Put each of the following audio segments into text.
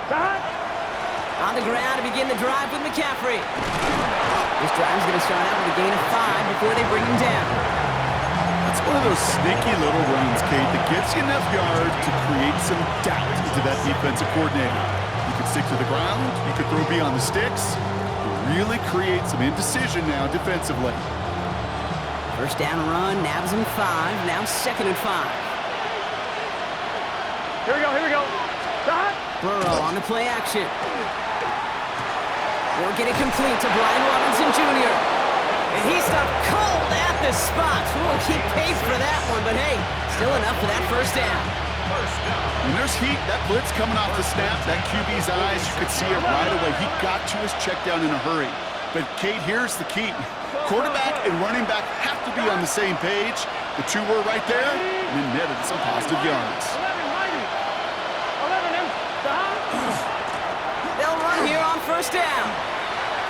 On the ground to begin the drive with McCaffrey. This drive's going to start out with a gain of 5 before they bring him down. It's one of those sneaky little runs, Kate, that gets you enough yards to create some doubt into that defensive coordinator. You could stick to the ground, you could throw beyond the sticks, really create some indecision now defensively. First down run, nabs him 5, now 2nd and 5. Here we go. Burrow on the play action. Working it complete to Brian Robinson Jr. And he stopped cold at the spot. Ooh, he paid for that one, but hey, still enough for that first down. When there's heat, that blitz coming off the snap, that QB's eyes, you could see it right away. He got to his check down in a hurry. But, Kate, here's the key. Quarterback and running back have to be on the same page. The two were right there, and it netted some positive yards. They'll run here on first down.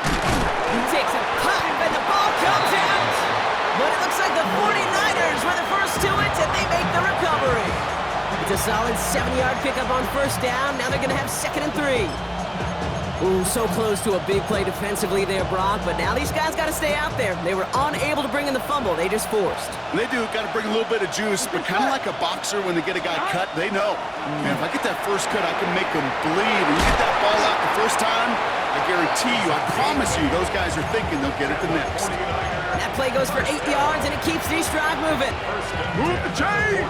He takes a pop, and the ball comes out. But it looks like the 49ers were the first to it, and they make the recovery. It's a solid 7-yard pickup on first down. Now they're going to have 2nd and 3. Ooh, so close to a big play defensively there, Brock, but now these guys got to stay out there. They were unable to bring in the fumble. They just forced. They do. Got to bring a little bit of juice, but kind of like a boxer when they get a guy cut, they know. Man, if I get that first cut, I can make them bleed. And you get that ball out the first time, I guarantee you, I promise you, those guys are thinking they'll get it the next. That play goes for 8 yards, and it keeps these drive moving. Move the chains!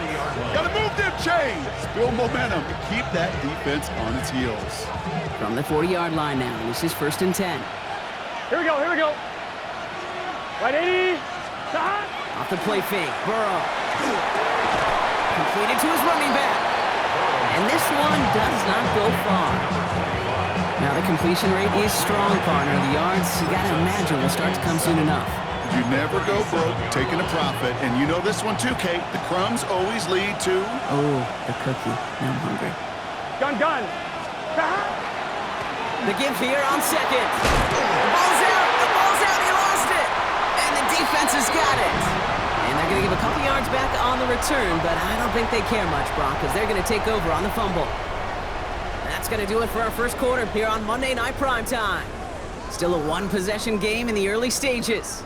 Got to move them chains! Build momentum. Keep that defense on its heels. From the 40-yard line now, this is 1st and 10. Here we go. Right 80. Off the play fake, Burrow. Completed to his running back. And this one does not go far. Now the completion rate is strong, partner. The yards, you got to imagine, will start to come soon enough. You never go broke taking a profit. And you know this one too, Kate. The crumbs always lead to... Oh, the cookie. Now I'm hungry. Gun. The give here on 2nd. The ball's out, he lost it! And the defense has got it. And they're going to give a couple yards back on the return, but I don't think they care much, Brock, because they're going to take over on the fumble. And that's going to do it for our first quarter here on Monday Night Primetime. Still a one-possession game in the early stages.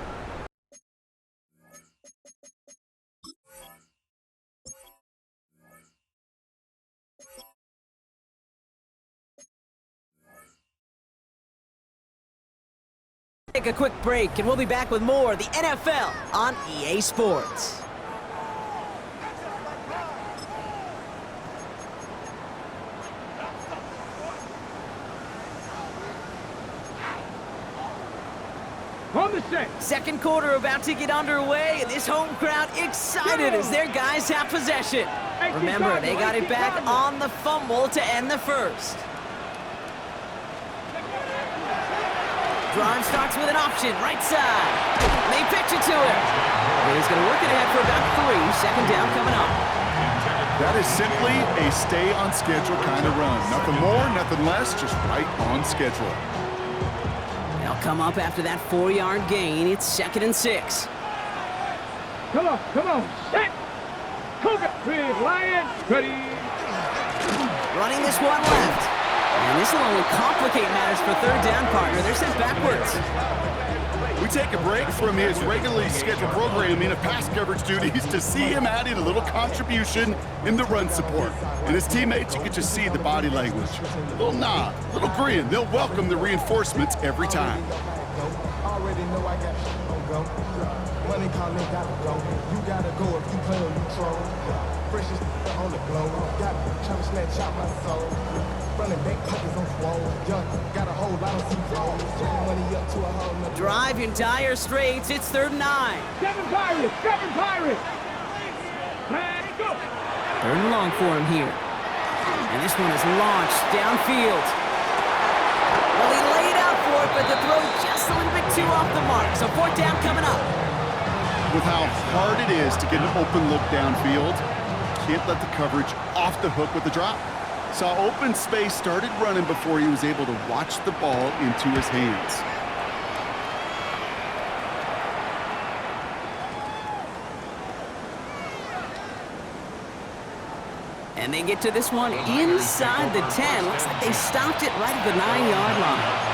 Take a quick break, and we'll be back with more of the NFL on EA Sports. On the set. Second quarter about to get underway, and this home crowd excited as their guys have possession. Remember, they got it back on the fumble to end the first. Drive starts with an option, right side. They pitch it to him. He's going to work it ahead for about 3. 2nd down coming up. That is simply a stay-on-schedule kind of run. Nothing more, nothing less, just right on schedule. They'll come up after that 4-yard gain. It's 2nd and 6. Come on. Set. Cougar. Lion. Ready. Running this one left. And this will only complicate matters for 3rd down, partner. They're sent backwards. We take a break from his regularly scheduled programming of pass coverage duties to see him adding a little contribution in the run support. And his teammates, you can just see the body language. A little nod, a little grin. They'll welcome the reinforcements every time. Already know I got go. Money calling, gotta go. You gotta go if you play on neutral. Freshest on the globe. Got trying to snatch out my soul. Running back pockets on swole. Young, got a whole lot of C-flows. Turning money up to a whole nother. Drive in dire straits. It's 3rd and 9. 7 Pirates. Let's go. 3rd and long for him here. And this one is launched downfield. Well, he laid out for it, but the throw just a little bit too off the mark. So 4th down coming up. With how hard it is to get an open look downfield, can't let the coverage off the hook with the drop. Saw open space, started running before he was able to watch the ball into his hands. And they get to this one inside the 10. Looks like they stopped it right at the 9-yard line.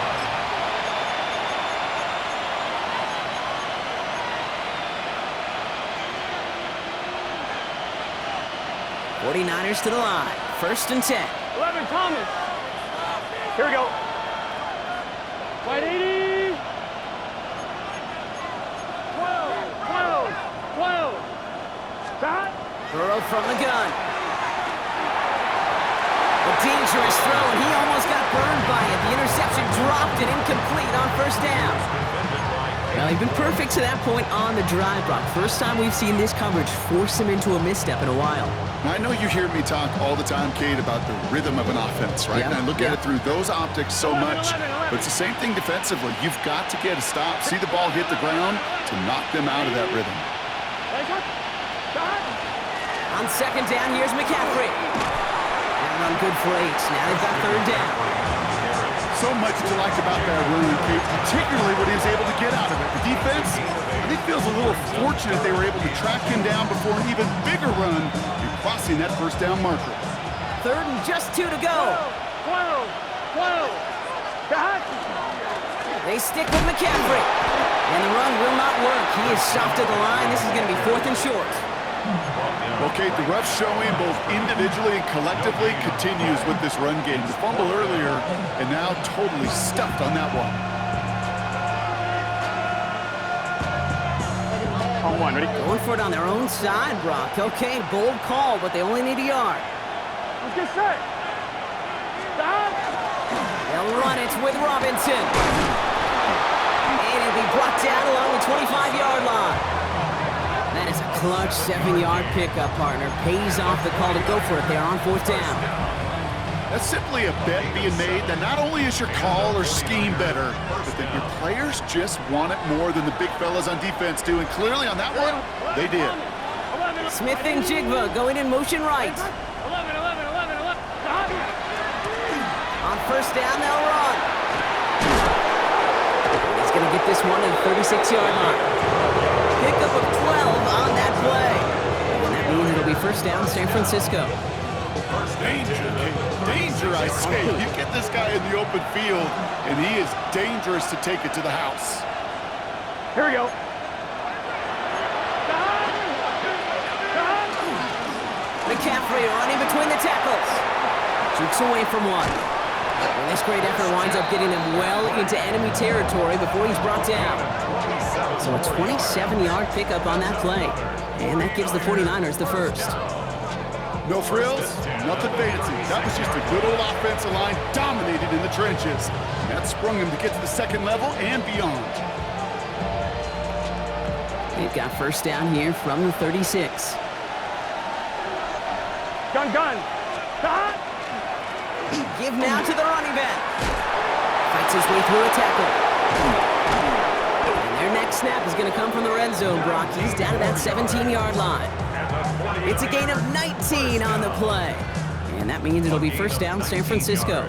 '49ers to the line. 1st and 10. 11, Thomas. Here we go. White 80. 12. Stop. Burrow from the gun. A dangerous throw, and he almost got burned by it. The interception dropped it incomplete on 1st down. Well, he's been perfect to that point on the drive, Brock. First time we've seen this coverage force him into a misstep in a while. I know you hear me talk all the time, Kate, about the rhythm of an offense, right? Yeah. And I look at it through those optics so much, but it's the same thing defensively. You've got to get a stop, see the ball hit the ground to knock them out of that rhythm. On 2nd down, here's McCaffrey. And run good for 8. Now they've got 3rd down. So much to like about that run, Kate, particularly what he was able to get out of it. The defense, I think, feels a little fortunate they were able to track him down before an even bigger run and crossing that 1st down marker. 3rd and just 2 to go. 12. Stop. They stick with McCaffrey. And the run will not work. He is stopped at the line. This is going to be 4th and short. Okay, the rough showing both individually and collectively continues with this run game. The fumble earlier, and now totally stuffed on that one. On 1, ready? Going for it on their own side, Brock. Okay, bold call, but they only need a yard. Let's get set. Stop. They'll run it with Robinson. And it'll be brought down along the 25-yard line. That is a clutch 7-yard pickup, partner. Pays off the call to go for it there on 4th down. That's simply a bet being made that not only is your call or scheme better, but that your players just want it more than the big fellas on defense do. And clearly on that one, they did. Smith and Jigba going in motion right. 11. Stop. On 1st down, they'll run. He's going to get this one to the 36-yard line. Pickup of 12 on that play. And that means it'll be 1st down, San Francisco. Danger, I say. You get this guy in the open field, and he is dangerous to take it to the house. Here we go. McCaffrey running between the tackles. Jukes away from one. And this great effort winds up getting him well into enemy territory before he's brought down. So a 27-yard pickup on that play. And that gives the 49ers the 1st. No frills, nothing fancy. That was just a good old offensive line dominated in the trenches. And that sprung him to get to the 2nd level and beyond. They've got 1st down here from the 36. Gun. Stop. Give now to the running back. Fights his way through a tackle. And their next snap is going to come from the red zone, Brock. He's down to that 17-yard line. It's a gain of 19 on the play. And that means it'll be 1st down, San Francisco.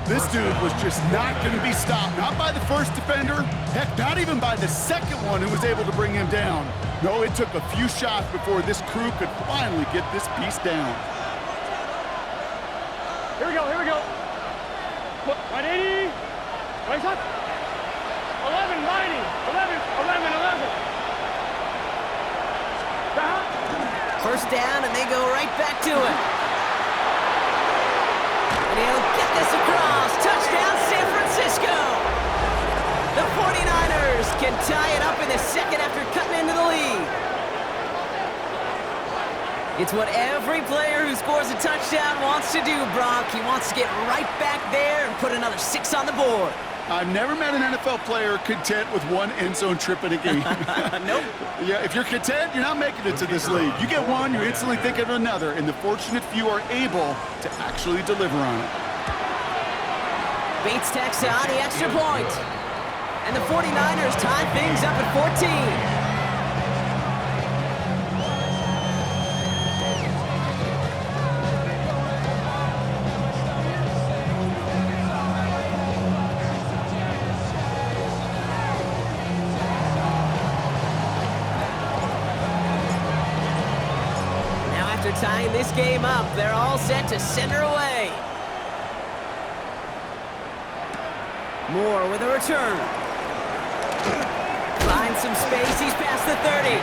This dude was just not going to be stopped. Not by the first defender. Heck, not even by the 2nd one who was able to bring him down. No, it took a few shots before this crew could finally get this piece down. Here we go. 180. Right up. 11, 90. 11. Stop. 1st down, and they go right back to it. And he'll get this across. Touchdown, San Francisco. The 49ers can tie it up in the 2nd after cutting into the lead. It's what every player who scores a touchdown wants to do, Brock. He wants to get right back there and put another 6 on the board. I've never met an NFL player content with one end zone trip in a game. Nope. Yeah, if you're content, you're not making it to this league. You get one, you instantly think of another, and the fortunate few are able to actually deliver on it. Bates tacks on the extra point. And the 49ers tie things up at 14. Tying this game up. They're all set to center away. Moore with a return. Finds some space. He's past the 30.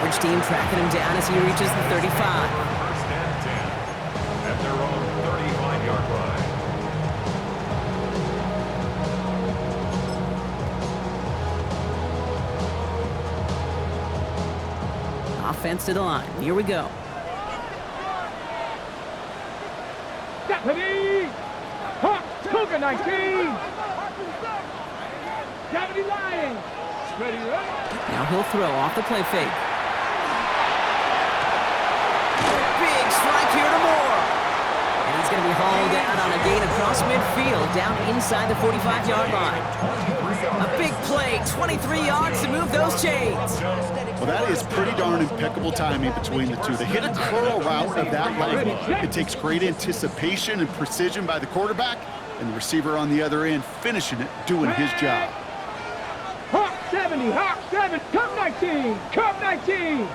Average team tracking him down as he reaches the 35. First and 10 at their own 35-yard line. Offense to the line. Here we go. Deputy! Hawk, Cougar 19! Deputy Lion! Ready, Now he'll throw off the play fake. Big strike here to Moore. And he's going to be hauled down on a gain across midfield, down inside the 45-yard line. A big play, 23 yards to move those chains. Well, that is pretty darn impeccable timing between the two. They hit a curl route of that length. It takes great anticipation and precision by the quarterback, and the receiver on the other end finishing it, doing his job. Hawk 70, Hawk 7, Cup 19, Cup 19!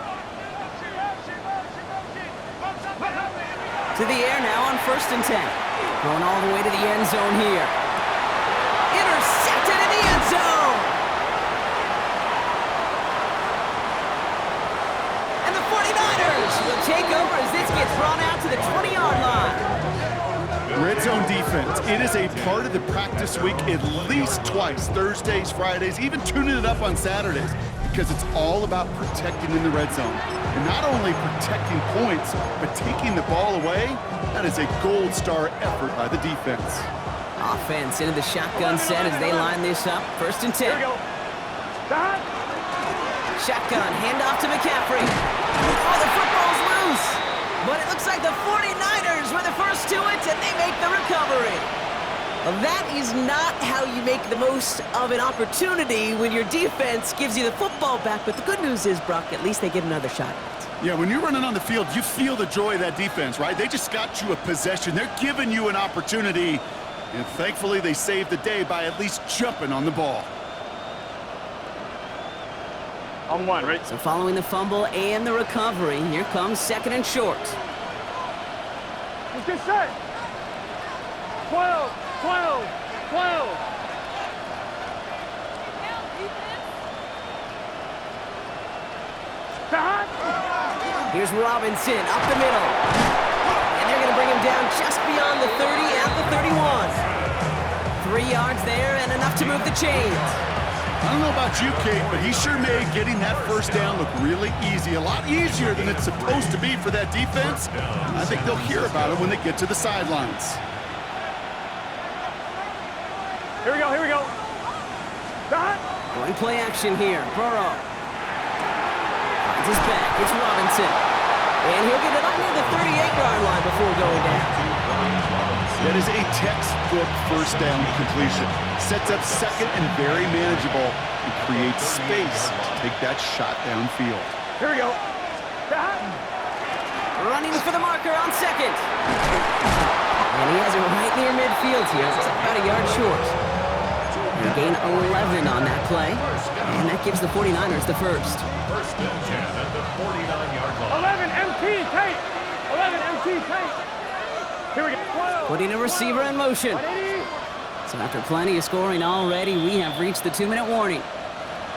To the air now on 1st and 10. Going all the way to the end zone here. Intercepted in the end zone! And the 49ers will take over as this gets brought out to the 20-yard line. Red zone defense, it is a part of the practice week at least twice, Thursdays, Fridays, even tuning it up on Saturdays, because it's all about protecting in the red zone. And not only protecting points, but taking the ball away, that is a gold star effort by the defense. Offense into the shotgun set as they line this up. 1st and 10. Here we go. Stop! Shotgun, handoff to McCaffrey. Oh, the football's loose. But it looks like the 49ers were the first to it, and they make the recovery. Well, that is not how you make the most of an opportunity when your defense gives you the football back. But the good news is, Brock, at least they get another shot at it. Yeah, when you're running on the field, you feel the joy of that defense, right? They just got you a possession. They're giving you an opportunity, and thankfully they saved the day by at least jumping on the ball. On one, right? So following the fumble and the recovery, here comes 2nd and short. Let's get set! 12, 12, 12! Stop! Here's Robinson up the middle. And they're going to bring him down just beyond the 30 at the 31. 3 yards there and enough to move the chains. I don't know about you, Kate, but he sure made getting that first down look really easy. A lot easier than it's supposed to be for that defense. I think they'll hear about it when they get to the sidelines. Here we go, here we go. Stop! Going play action here. Burrow. Finds his back. It's Robinson. And he'll get it up near the 38-yard line before going down. That is a textbook first down completion. Sets up second and very manageable and creates space to take that shot downfield. Here we go. Stop! Running for the marker on 2nd. And he has it right near midfield here. It's about a yard short. They gain 11 on that play. And that gives the 49ers the first. 1st and 10 at the 49-yard line. 11 MT tape! 11 MT tape! Here we go. 12, Putting a receiver in motion. 180. So after plenty of scoring already, we have reached the 2-minute warning.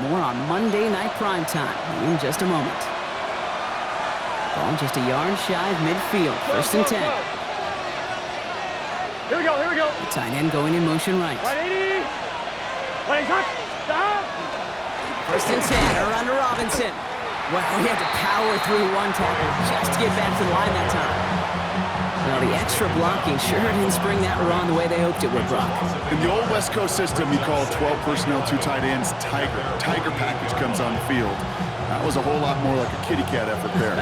More on Monday Night Primetime in just a moment. Ball just a yard shy of midfield. 1st and 10. Here we go, here we go. The tight end going in motion right. 180. Legs up. Stop. 1st and 10. Around to Robinson. Well, we had to power through one tackle just to get back to the line that time. Well, the extra blocking sure didn't spring that run the way they hoped it would, Brock. In the old West Coast system, you call 12 personnel, 2 tight ends, Tiger. Tiger package comes on the field. That was a whole lot more like a kitty cat effort there.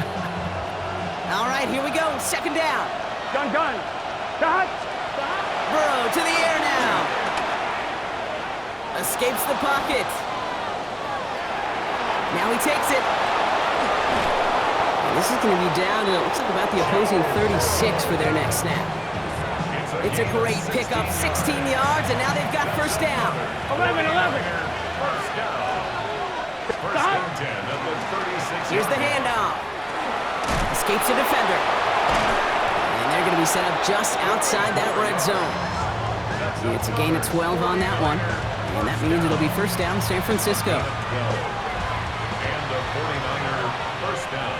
All right, here we go. 2nd down. Gun. Stop. Stop. Burrow to the air now. Escapes the pocket. Now he takes it. This is going to be down to, it looks like about the opposing 36 for their next snap. It's a great pickup, 16 yards, and now they've got 1st down. 11. First down. 1st and 10 at the 36. Here's the handoff. Escapes the defender. going to be set up just outside that red zone. It's a gain of 12 on that one. And that means it'll be first down San Francisco. And the 49er first down.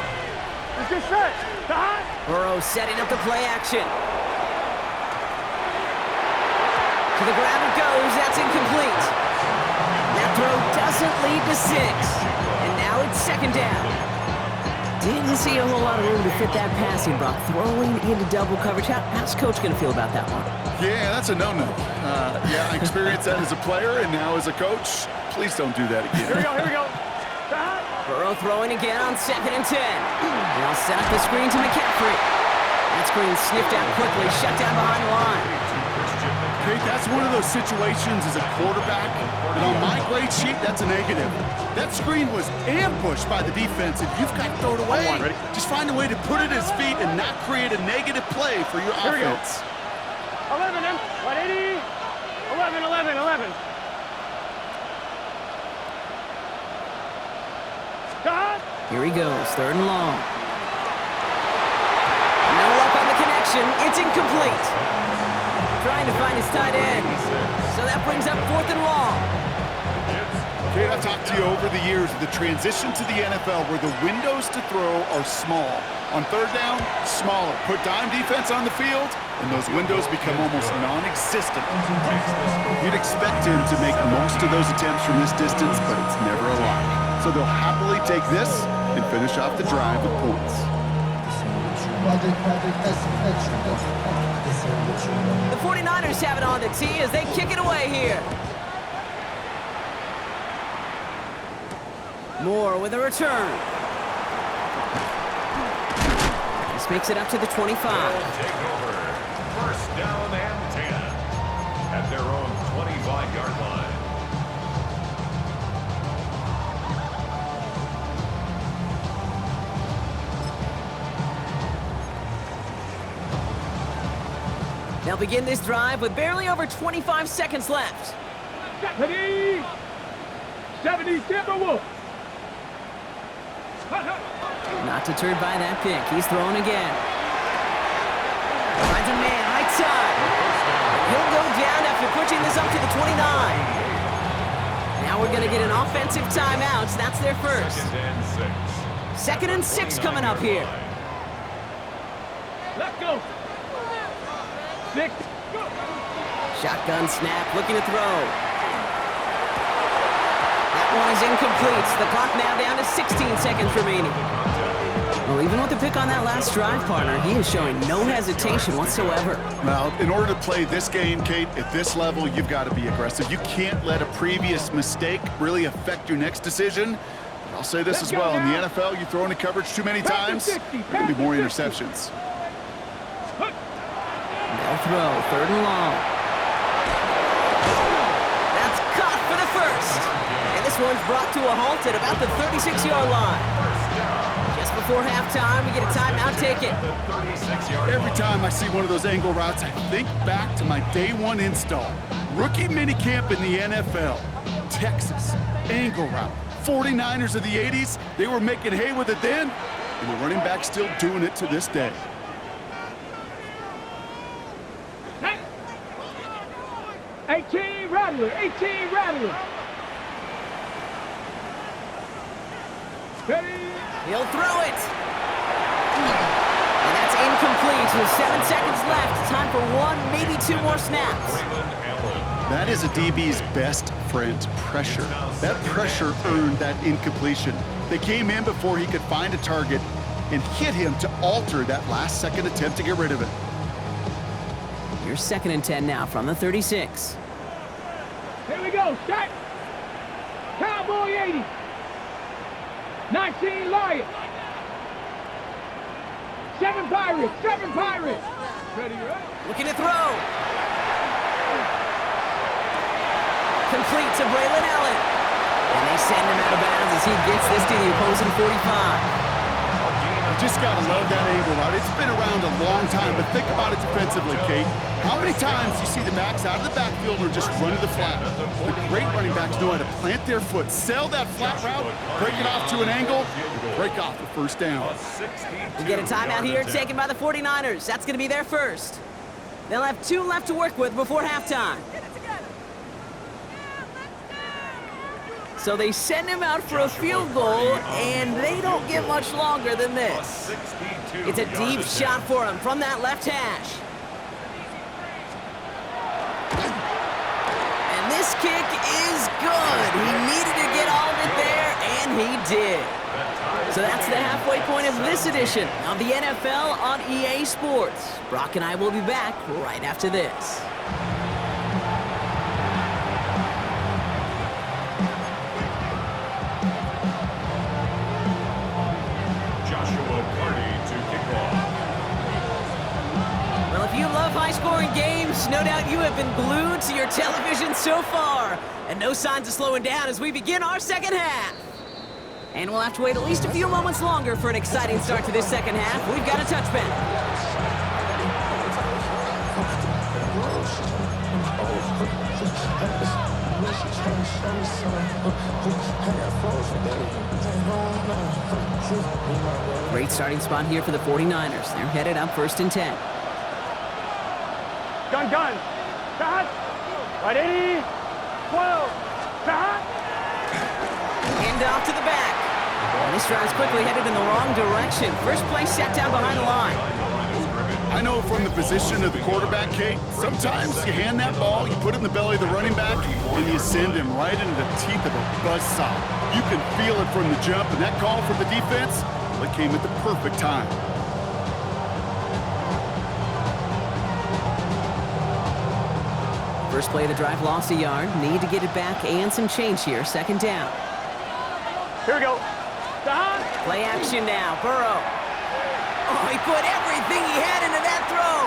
Is this set? Burrow setting up the play action. To the ground it goes. That's incomplete. That throw doesn't lead to 6. And now it's second down. Didn't see a whole lot of room to fit that passing block. Throwing into double coverage. How's Coach going to feel about that one? Yeah, that's a no-no. Yeah, I experienced that as a player and now as a coach. Please don't do that again. Here we go. Burrow throwing again on 2nd and 10. They'll set up the screen to McCaffrey. That screen sniffed out quickly, shut down behind the line. Okay, that's one of those situations as a quarterback, and on my grade sheet, that's a negative. That screen was ambushed by the defense, and you've got to throw it away. Just find a way to put it at his feet and not create a negative play for your offense. 11, 180, 11. Here he goes, 3rd and long. No luck on the connection. It's incomplete. Trying to find his tight end. So that brings up 4th and long. Okay, I've talked to you over the years of the transition to the NFL where the windows to throw are small. On 3rd down, smaller. Put dime defense on the field, and those windows become almost non-existent. You'd expect him to make most of those attempts from this distance, but it's never a lot. So they'll happily take this and finish off the drive with points. The 49ers have it on the tee as they kick it away here. Moore with a return. This makes it up to the 25. Take over. First down and 10 at their own 25-yard line. They'll begin this drive with barely over 25 seconds left. 70 Timberwolves. Not deterred by that pick. He's throwing again. Finds a man, right side. He'll go down after pushing this up to the 29. Now we're going to get an offensive timeout. So that's their first. 2nd and 6 coming up here. Let's go. 6. Shotgun snap, looking to throw. That one is incomplete. The clock now down to 16 seconds remaining. Well, even with the pick on that last drive, partner, he is showing no hesitation whatsoever. Well, in order to play this game, Kate, at this level, you've got to be aggressive. You can't let a previous mistake really affect your next decision. But I'll say this as well. In the NFL, you throw into coverage too many times, there are going to be more interceptions. They'll throw, 3rd and long. That's caught for the first. And this one's brought to a halt at about the 36-yard line. Just before halftime, we get a timeout taken. Every time I see one of those angle routes, I think back to my day 1 install. Rookie minicamp in the NFL. Texas, angle route. 49ers of the 80s, they were making hay with it then, and the running back's still doing it to this day. 18 Rattler. Ready? He'll throw it. And that's incomplete with 7 seconds left. Time for 1, maybe 2 more snaps. That is a DB's best friend, pressure. That pressure earned that incompletion. They came in before he could find a target and hit him to alter that last-second attempt to get rid of it. Here's 2nd and 10 now from the 36. Here we go. Start. Cowboy 80. 19 Lions. 7 Pirates. Ready, right? Looking to throw. Complete to Braylon Allen. And they send him out of bounds as he gets this to the opposing 45. Just gotta love that angle route. It's been around a long time, but think about it defensively, Kate. How many times you see the backs out of the backfield or just run to the flat? The great running backs know how to plant their foot, sell that flat route, break it off to an angle, break off the first down. We get a timeout here taken by the 49ers. That's going to be their first. They'll have 2 left to work with before halftime. So they send him out for a field goal, and they don't get much longer than this. It's a deep shot for him from that left hash. And this kick is good. He needed to get all of it there, and he did. So that's the halfway point of this edition of the NFL on EA Sports. Brock and I will be back right after this. Well, if you love high-scoring games, no doubt you have been glued to your television so far. And no signs of slowing down as we begin our second half. And we'll have to wait at least a few moments longer for an exciting start to this second half. We've got a touchback. Great starting spot here for the 49ers. They're headed up 1st and 10. Gun. Start. Ready. 12. Start. Hand off to the back. And this drive's quickly headed in the wrong direction. First play set down behind the line. I know from the position of the quarterback, Kate, sometimes you hand that ball, you put it in the belly of the running back, and you send him right into the teeth of a buzzsaw. You can feel it from the jump, and that call for the defense, it came at the perfect time. First play of the drive lost a yard. Need to get it back and some change here. 2nd down. Here we go. Start. Play action now. Burrow. Oh, he put everything he had into that throw.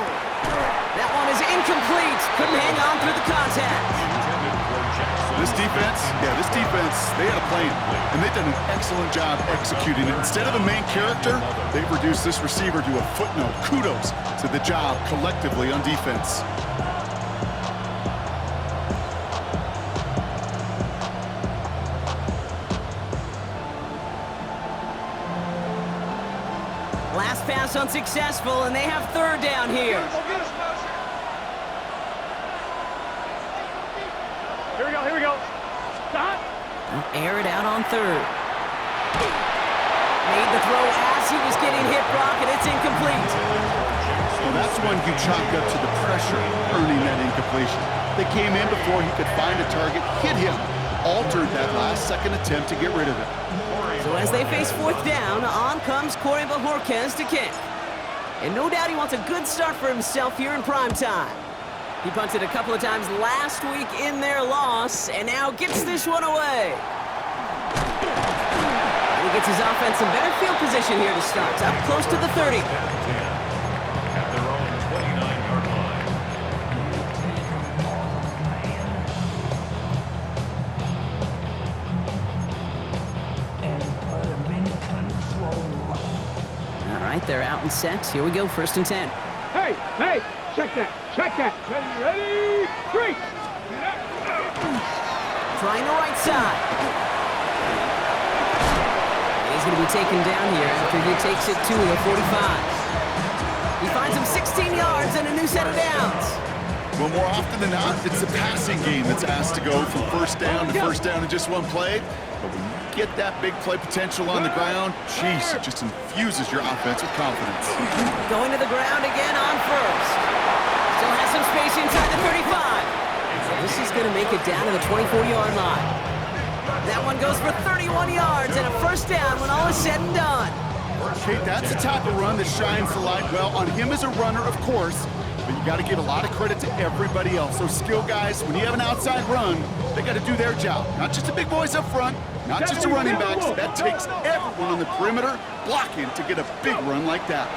That one is incomplete. Couldn't hang on through the contact. This defense, they had a plan, and they've done an excellent job executing it. Instead of a main character, they've reduced this receiver to a footnote. Kudos to the job collectively on defense. Last pass unsuccessful, and they have 3rd down here. Here we go. Start. Air it out on 3rd. Made the throw as he was getting hit, Brock, and it's incomplete. Well, that's when you chalk up to the pressure earning that incompletion. They came in before he could find a target, hit him, altered that last-second attempt to get rid of it. So as they face 4th down, on comes Corey Bajorquez to kick. And no doubt he wants a good start for himself here in prime time. He punted a couple of times last week in their loss, and now gets this one away. And he gets his offense in better field position here to start, up close to the 30. At their own 29-yard line. All right, they're out and set. Here we go, 1st and 10. Hey, check that. Ready, 3. Trying the right side. He's going to be taken down here after he takes it to the 45. He finds him 16 yards and a new set of downs. Well, more often than not, it's the passing game that's asked to go from 1st down to 1st down in just one play. But when you get that big play potential on the ground, geez, it just infuses your offense with confidence. Going to the ground again on 1st. Still has some space inside the 35. So this is going to make it down to the 24-yard line. That one goes for 31 yards and a 1st down when all is said and done. Kate, that's the type of run that shines the light well on him as a runner, of course, but you got to give a lot of credit to everybody else. Those skill guys, when you have an outside run, they got to do their job. Not just the big boys up front, not just the running backs. That takes everyone on the perimeter blocking to get a big run like that.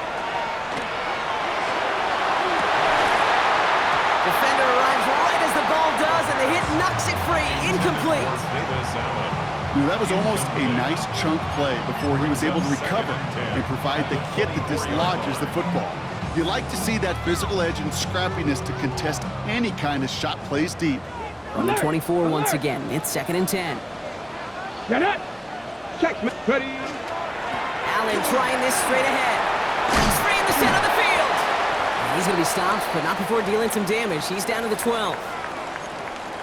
Defender arrives right as the ball does, and the hit knocks it free. Incomplete. Davis Allen. That was almost a nice chunk play before he was able to recover and provide the hit that dislodges the football. You like to see that physical edge and scrappiness to contest any kind of shot plays deep. On the 24 once again, it's 2nd and 10. Get it. Check. Ready. Allen trying this straight ahead. Straight in the center of the field. He's going to be stopped, but not before dealing some damage. He's down to the 12.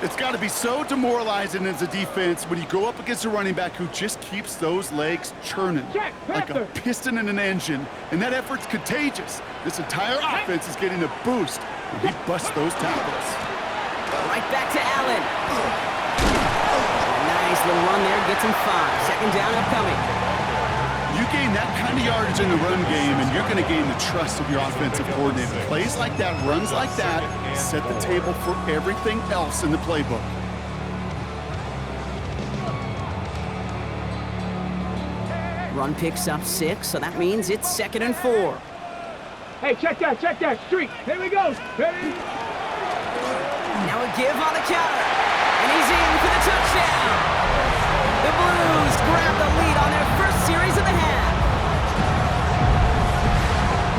It's got to be so demoralizing as a defense when you go up against a running back who just keeps those legs churning like a piston in an engine, and that effort's contagious. This entire offense is getting a boost when he busts those tackles. Right back to Allen. Nice little run there, gets him 5. 2nd down upcoming. You gain that kind of yardage in the run game, and you're going to gain the trust of your offensive coordinator. Plays like that, runs like that, set the table for everything else in the playbook. Run picks up 6, so that means it's 2nd and 4. Hey, check that streak. Here we go. Ready. Now a give on the counter, and he's in for the touchdown. The Blues grab the lead on their first series of the half.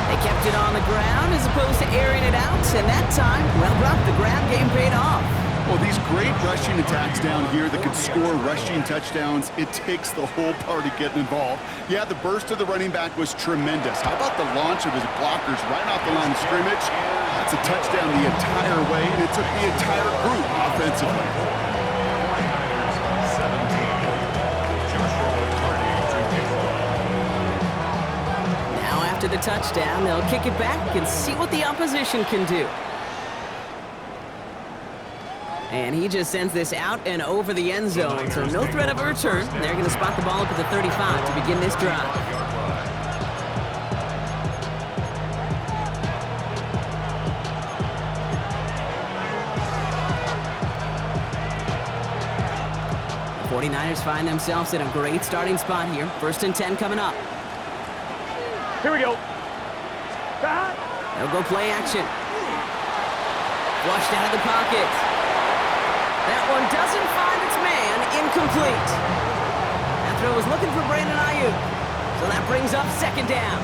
They kept it on the ground as opposed to airing it out, and that time, well, Brock, the grab game paid off. Well, these great rushing attacks down here that can score rushing touchdowns, it takes the whole party getting involved. Yeah, the burst of the running back was tremendous. How about the launch of his blockers right off the line of scrimmage? That's a touchdown the entire way, and it took the entire group offensively. Now after the touchdown, they'll kick it back and see what the opposition can do. And he just sends this out and over the end zone, so no threat of a return. They're going to spot the ball up at the 35 to begin this drive. The 49ers find themselves in a great starting spot here. 1st and 10 coming up. Here we go. They'll go play action. Flushed out of the pocket. That one doesn't find its man. Incomplete. That throw was looking for Brandon Ayuk. So that brings up 2nd down.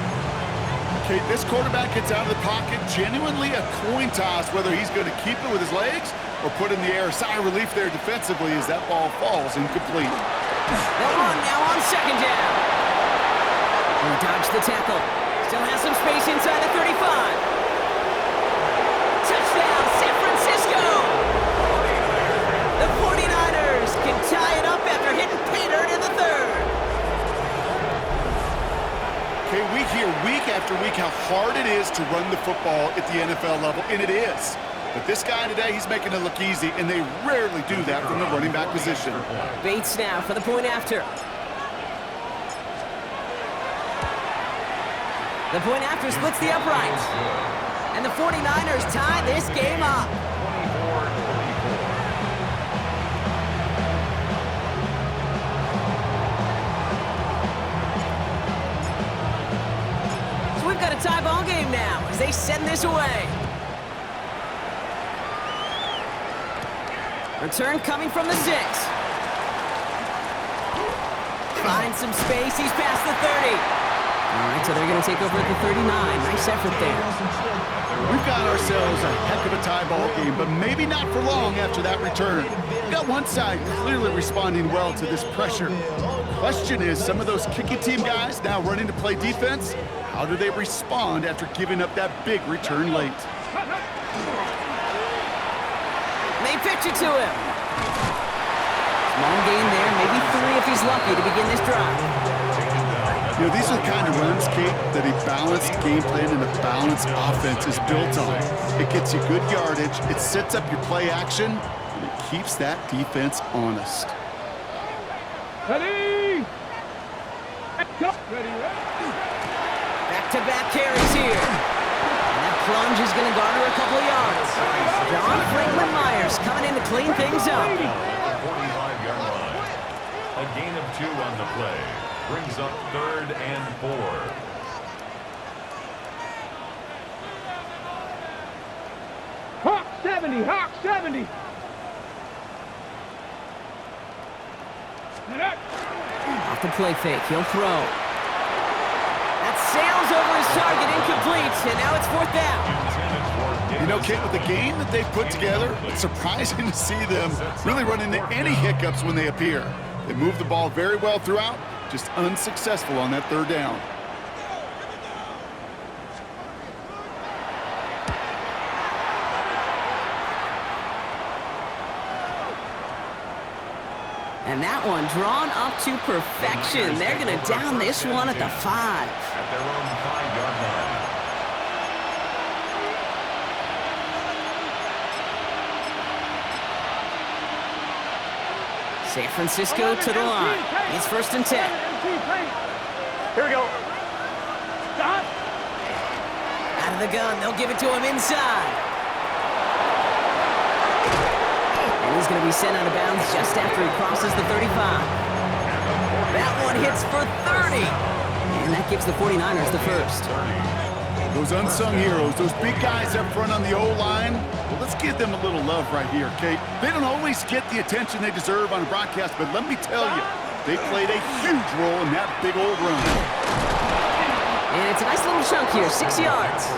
Okay, this quarterback gets out of the pocket. Genuinely a coin toss whether he's going to keep it with his legs or put in the air. Sigh of relief there defensively as that ball falls incomplete. They'll run now on 2nd down. He dodged the tackle. Still has some space inside the 35. Touchdown, San Francisco! The 49ers can tie it up after hitting pay dirt in the 3rd. Okay, we hear week after week how hard it is to run the football at the NFL level, and it is. But this guy today, he's making it look easy, and they rarely do that from the running back position. Bates now for the point after. The point after splits the uprights. And the 49ers tie this game up. So we've got a tie ball game now as they send this away. Return coming from the 6. Finds some space. He's past the 30. All right, so they're going to take over at the 39. Nice effort there. We've got ourselves a heck of a tie ball game, but maybe not for long after that return. We've got one side clearly responding well to this pressure. Question is, some of those kicking team guys now running to play defense, how do they respond after giving up that big return late? They pitch it to him. Small gain there, maybe 3 if he's lucky to begin this drive. You know, these are the kind of runs, Kate, that a balanced game plan and a balanced offense is built on. It gets you good yardage, it sets up your play action, and it keeps that defense honest. Ready. Ready. Back-to-back carries here. And that plunge is going to garner a couple of yards. John Franklin Myers coming in to clean things up. 45-yard line. A gain of 2 on the play. Brings up 3rd and 4. Hawk 70, Hawk 70. Off the play fake, he'll throw. That sails over his target, incomplete, and now it's 4th down. You know, Kate, with the game that they've put together, it's surprising to see them really run into any hiccups when they appear. They move the ball very well throughout, just unsuccessful on that 3rd down. And that one drawn up to perfection. They're going to down this one at the 5. At their own 5-yard line. San Francisco to the line. It's 1st and 10. Here we go. Stop. Out of the gun, they'll give it to him inside. And he's going to be sent out of bounds just after he crosses the 35. That one hits for 30. And that gives the 49ers the first. Those unsung heroes, those big guys up front on the O-line, well, let's give them a little love right here, Kate. They don't always get the attention they deserve on a broadcast, but let me tell you, they played a huge role in that big old run. And it's a nice little chunk here, 6 yards.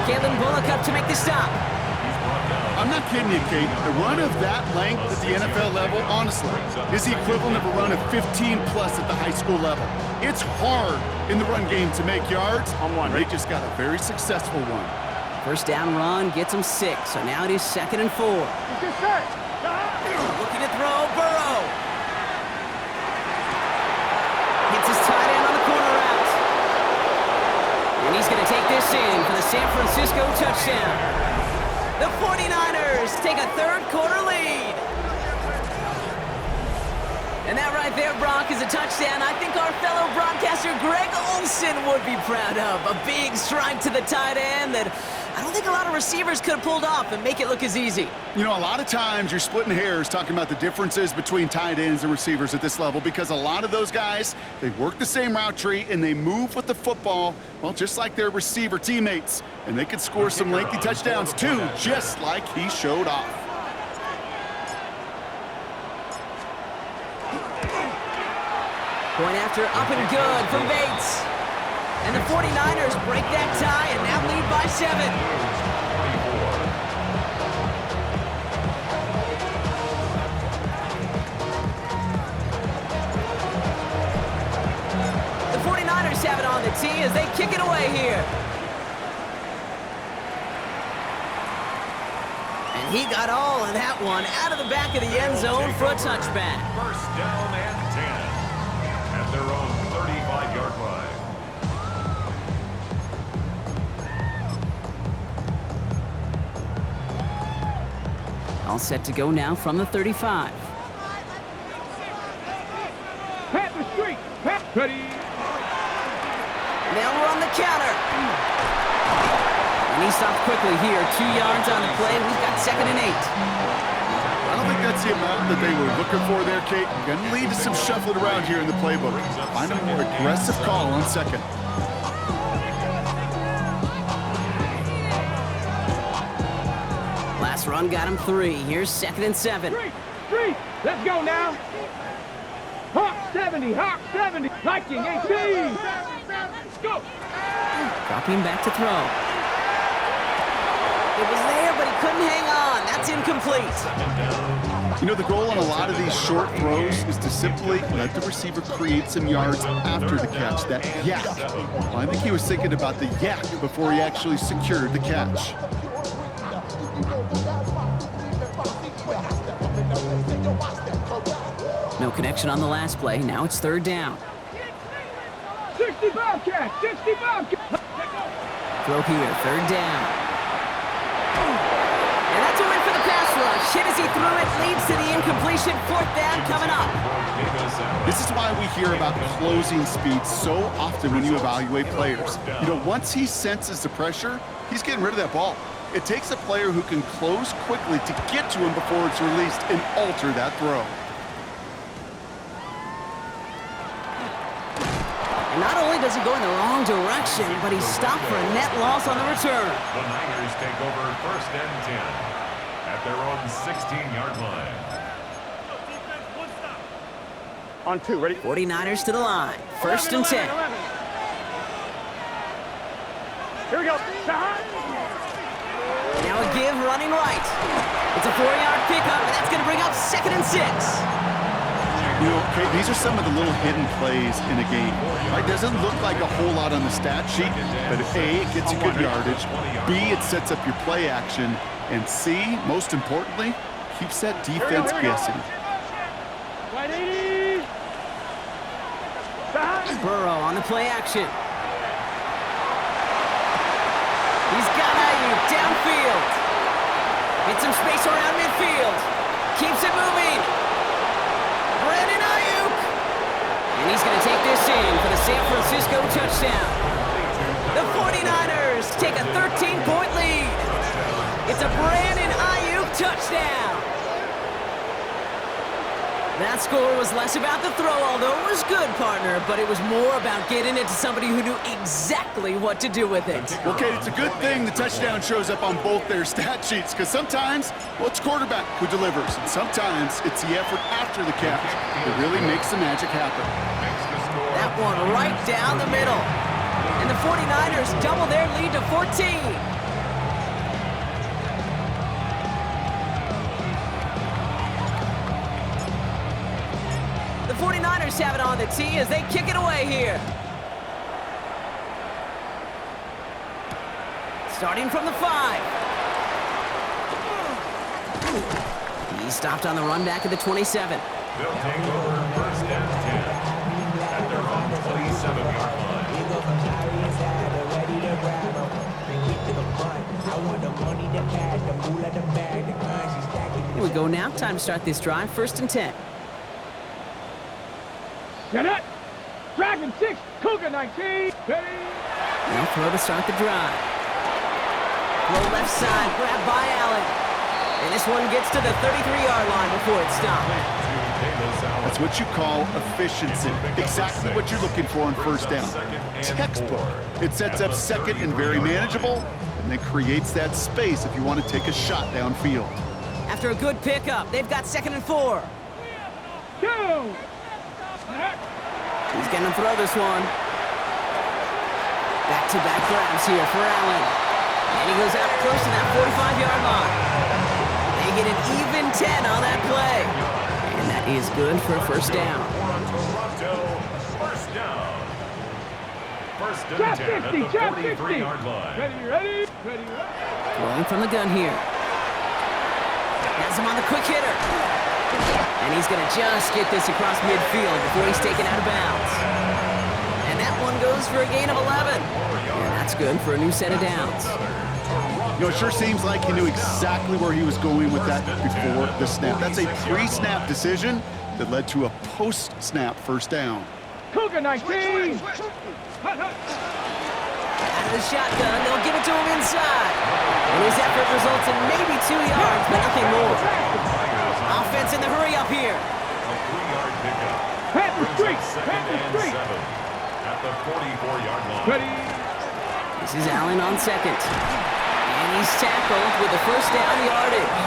Kalen Bullock up to make the stop. I'm not kidding you, Kate. A run of that length at the NFL level, honestly, is the equivalent of a run of 15-plus at the high school level. It's hard in the run game to make yards. They just got a very successful one. 1st down run gets him 6, so now it is 2nd and 4. Looking to throw, Burrow. Gets his tight end on the corner route. And he's going to take this in for the San Francisco touchdown. The 49ers take a 3rd quarter lead. And that right there, Brock, is a touchdown I think our fellow broadcaster Greg Olsen would be proud of. A big strike to the tight end that I don't think a lot of receivers could have pulled off and make it look as easy. You know, a lot of times you're splitting hairs talking about the differences between tight ends and receivers at this level because a lot of those guys, they work the same route tree and they move with the football, well, just like their receiver teammates. And they could score some lengthy touchdowns too, just like he showed off. Point after up and good from Bates. And the 49ers break that tie and now lead by 7. The 49ers have it on the tee as they kick it away here. And he got all of that one out of the back of the end zone for a touchback. 1st down and 10. At their own 35-yard line. All set to go now from the 35. Pat the street. Pat. Ready. They'll run the counter. And he stopped quickly here. 2 yards on the play. We've got 2nd and 8. I don't think that's the amount that they were looking for there, Kate. Going to lead to some shuffling around here in the playbook. Find a more aggressive call on 2nd. Last run got him 3. Here's 2nd and 7. Street. Let's go now. Hawk 70. Hawk 70. Viking 18. Let's go. Dropping back to throw. It was there, but he couldn't hang on. That's incomplete. You know, the goal on a lot of these short throws is to simply let the receiver create some yards after the catch, that yak. Well, I think he was thinking about the yak before he actually secured the catch. No connection on the last play. Now it's 3rd down. 65 catch. 65 catch. Throw here, 3rd down. And that's a win for the pass rush. Hit as he threw it, leads to the incompletion. 4th down coming up. This is why we hear about closing speed so often when you evaluate players. You know, once he senses the pressure, he's getting rid of that ball. It takes a player who can close quickly to get to him before it's released and alter that throw. And not only does he go in the wrong direction, but he's stopped for a net loss on the return. The Niners take over 1st and 10 at their own 16-yard line. On 2, ready? 49ers to the line. First and 10. 11. Here we go. Now a give running right. It's a 4-yard pickup, and that's going to bring up 2nd and 6. You know, okay, these are some of the little hidden plays in a game. Right? Doesn't look like a whole lot on the stat sheet, but A, it gets you good yardage. B, it sets up your play action. And C, most importantly, keeps that defense guessing. Right 80. Burrow on the play action. He's got Ayuk downfield. Gets some space around midfield. Keeps it moving. Brandon Ayuk. And he's going to take this in for the San Francisco touchdown. The 49ers take a 13-point lead. It's a Brandon Ayuk touchdown. That score was less about the throw, although it was good, partner, but it was more about getting it to somebody who knew exactly what to do with it. Okay, it's a good thing the touchdown shows up on both their stat sheets, because sometimes, well, it's quarterback who delivers, and sometimes it's the effort after the catch that really makes the magic happen. That one right down the middle. And the 49ers double their lead to 14. The 49ers have it on the tee as they kick it away here. Starting from the 5. He stopped on the run back at the 27. They'll take over first and 10 at their own 27-yard line. Here we go now. Time to start this drive. First and 10. Get it. Dragon 6. Cougar 19. Ready. Now throw to start the drive. Low left side, grabbed by Allen. And this one gets to the 33-yard line before it's stopped. That's what you call efficiency. Exactly what you're looking for on first down. Textbook. It sets up second and very manageable, and then creates that space if you want to take a shot downfield. After a good pickup, they've got 2nd and 4. 2. He's going to throw this one. Back-to-back grabs here for Allen. And he goes out close to that 45-yard line. They get an even 10 on that play. And that is good for a first down. First down. First and Drop 10 at 50, the drop 50. 43-yard line. Ready. Throwing from the gun here. Has him on the quick hitter. And he's going to just get this across midfield before he's taken out of bounds. And that one goes for a gain of 11. And that's good for a new set of downs. You know, it sure seems like he knew exactly where he was going with that before the snap. That's a pre-snap decision that led to a post-snap first down. Cougar 19. Out of the shotgun, they'll give it to him inside. And his effort results in maybe 2 yards, but nothing more. Offense in the hurry up here. A 3-yard pickup. Panther Street. Second and 7 at the 44-yard line. Ready. This is Allen on second. And he's tackled with the first down yardage.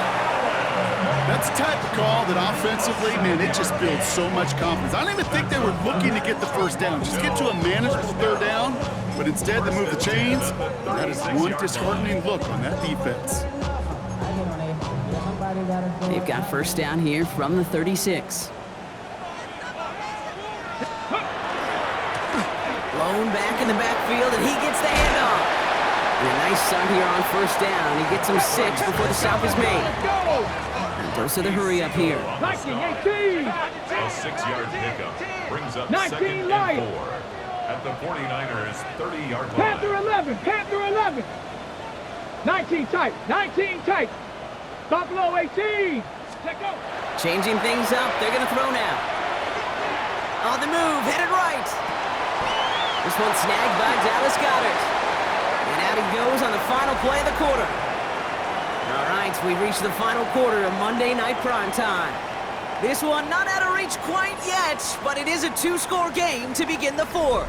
That's the type of call that offensively, man, it just builds so much confidence. I don't even think they were looking to get the first down. Just get to a manageable third down, but instead they move the chains. That is one disheartening look on that defense. They've got first down here from the 36. Blown back in the backfield, and he gets the handoff. And a nice start here on first down. He gets him 6 before the stop is made. And dose of the hurry up here. 19-18. A 6-yard pickup brings up 19 second and light. 4 at the 49ers 30-yard line. Panther 11. Panther 11. 19 tight. 19 tight. Buffalo 18. Let go. Changing things up. They're going to throw now. On the move, headed right. This one snagged by Dallas Goedert. And out he goes on the final play of the quarter. All right, we reached the final quarter of Monday Night Primetime. This one not out of reach quite yet, but it is a 2-score game to begin the fourth.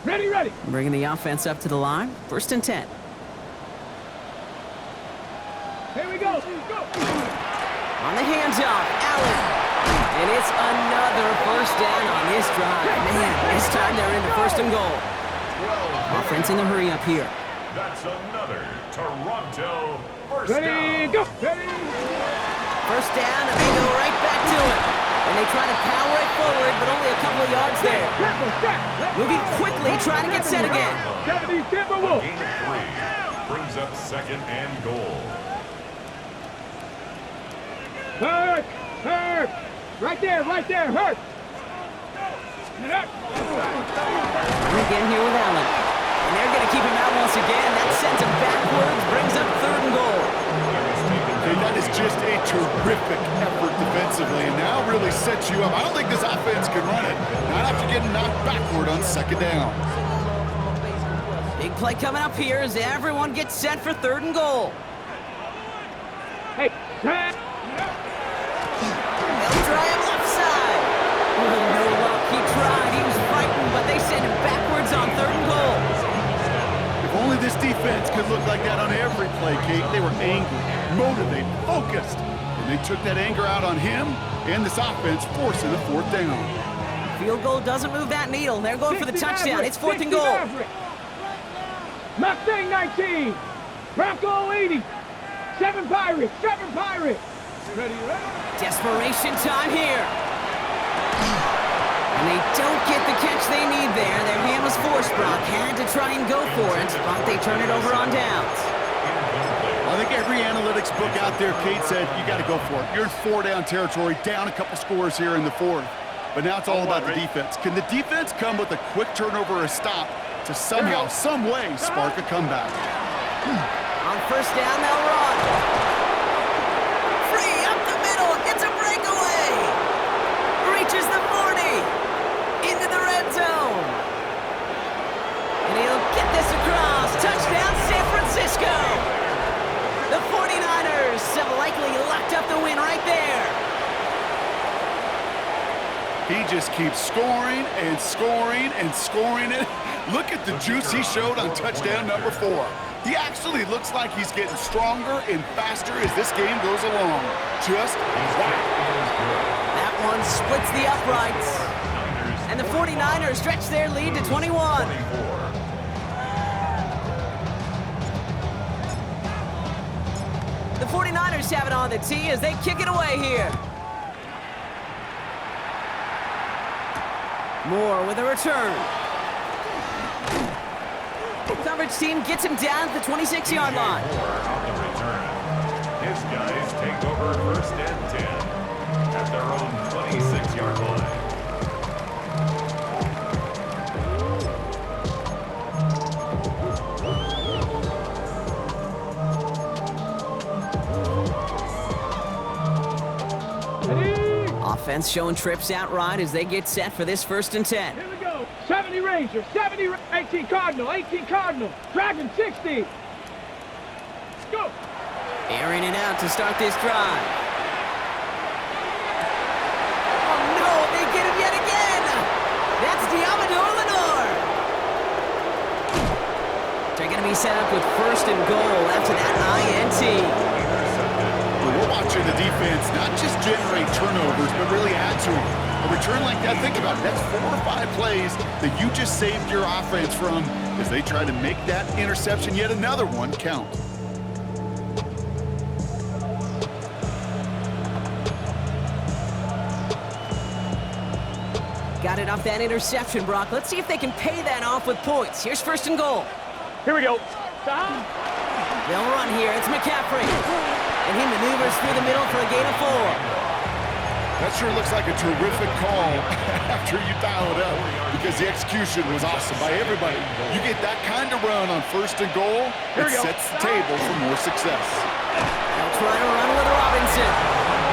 Ready, ready. Bringing the offense up to the line. 1st and 10. Here we go. Go. On the handoff, Allen. And it's another 1st down on this drive. Man, this time they're into 1st and goal. Offense in the hurry up here. That's another Toronto first Ready, down. go. Ready. 1st down, and they go right back to it. And they try to power it forward, but only a couple of yards there. Moving quickly, trying to get set again. 70 Timberwolves. Gain of 3 brings up 2nd and goal. Hurt. Hurt. Right there, hurt. Again here with Allen. And they're going to keep him out once again. That sends him backwards, brings up 3rd and goal. Okay, that is just a terrific effort defensively, and now really sets you up. I don't think this offense can run it, not after getting knocked backward on 2nd down. Big play coming up here as everyone gets set for 3rd and goal. Hey, set. They'll try him left side. Oh, no luck. He tried. He was frightened, but they send him backwards on 3rd and goal. If only this defense could look like that on every play, Kate. They were angry, motivated, focused, and they took that anger out on him and this offense, forcing a 4th down. Field goal doesn't move that needle. They're going for the touchdown. It's 4th and goal. Mustang 19. Bronco 80. 7 Pirates. Ready, ready. Desperation time here. And they don't get the catch they need there. Their hand was forced. Brock had to try and go for it, but they turn it over on downs. I think every analytics book out there, Kate, said you got to go for it. You're in 4-down territory, down a couple scores here in the 4th. But now it's all about the defense. Can the defense come with a quick turnover or a stop to somehow, some way, spark a comeback? On 1st down, they'll run. Free up the middle. It's a breakaway. Reaches the 40. Into the red zone. And he'll get this across. Touchdown, San Francisco. The 49ers have likely locked up the win right there. He just keeps scoring and scoring and scoring it. Look at the juice he showed on touchdown number 4. He actually looks like he's getting stronger and faster as this game goes along. Just wow. That one splits the uprights. And the 49ers stretch their lead to 21. The 49ers have it on the tee as they kick it away here. Moore with a return. Coverage team gets him down at the 26-yard line. On the return. His guys take over 1st and 10 at their own 26-yard line. Offense showing trips outright as they get set for this 1st and 10. Here we go. 70 Rangers, 18 Cardinal, Dragon 60. Go. Airing it out to start this drive. Oh no, they get him yet again. That's Diamador Lenore. They're going to be set up with 1st and goal after that INT. We're watching the defense not just generate turnovers, but really add to them. A return like that, think about it, that's 4 or 5 plays that you just saved your offense from as they try to make that interception, yet another one, count. Got it off that interception, Brock. Let's see if they can pay that off with points. Here's 1st and goal. Here we go. They'll run here. It's McCaffrey. And he maneuvers through the middle for a gain of 4. That sure looks like a terrific call after you dial it up because the execution was awesome by everybody. You get that kind of run on 1st and goal, it sets the table for more success. They'll try to run with Robinson.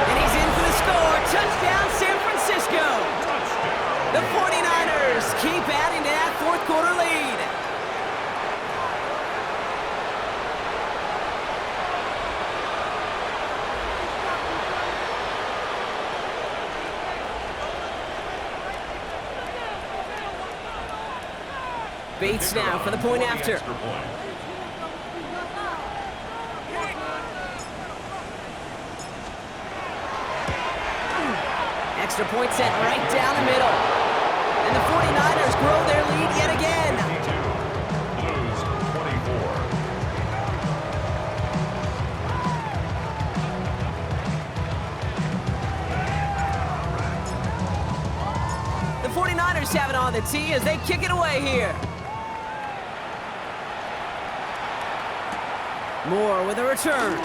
And he's in for the score. Touchdown, San Francisco. The 49ers keep adding to that 4th quarter lead. Bates now for the point after. Extra point. Extra point sent right down the middle. And the 49ers grow their lead yet again. 22. Blues 24. The 49ers have it on the tee as they kick it away here. Moore with a return.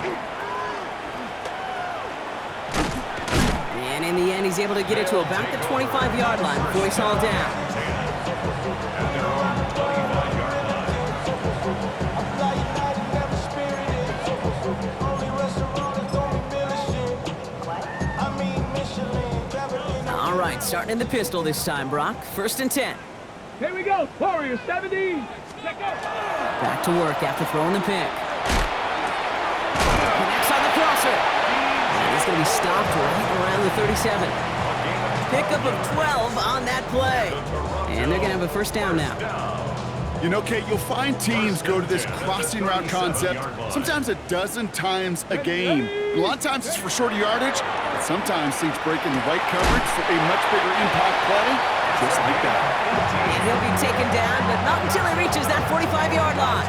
And in the end, he's able to get it to about the 25-yard line before he's hauled down. At their own 25-yard line. All right, starting in the pistol this time, Brock. 1st and 10. Here we go. Warriors 70. Let go. Back to work after throwing the pick. Connects on the crosser. And he's going to be stopped right around the 37. Pickup of 12 on that play. And they're going to have a 1st down now. You know, Kate, you'll find teams go to this crossing route concept sometimes a dozen times a game. And a lot of times it's for shorter yardage, but sometimes teams break in the right coverage for a much bigger impact play, just like that. And he'll be taken down, but not until he reaches that 45-yard line.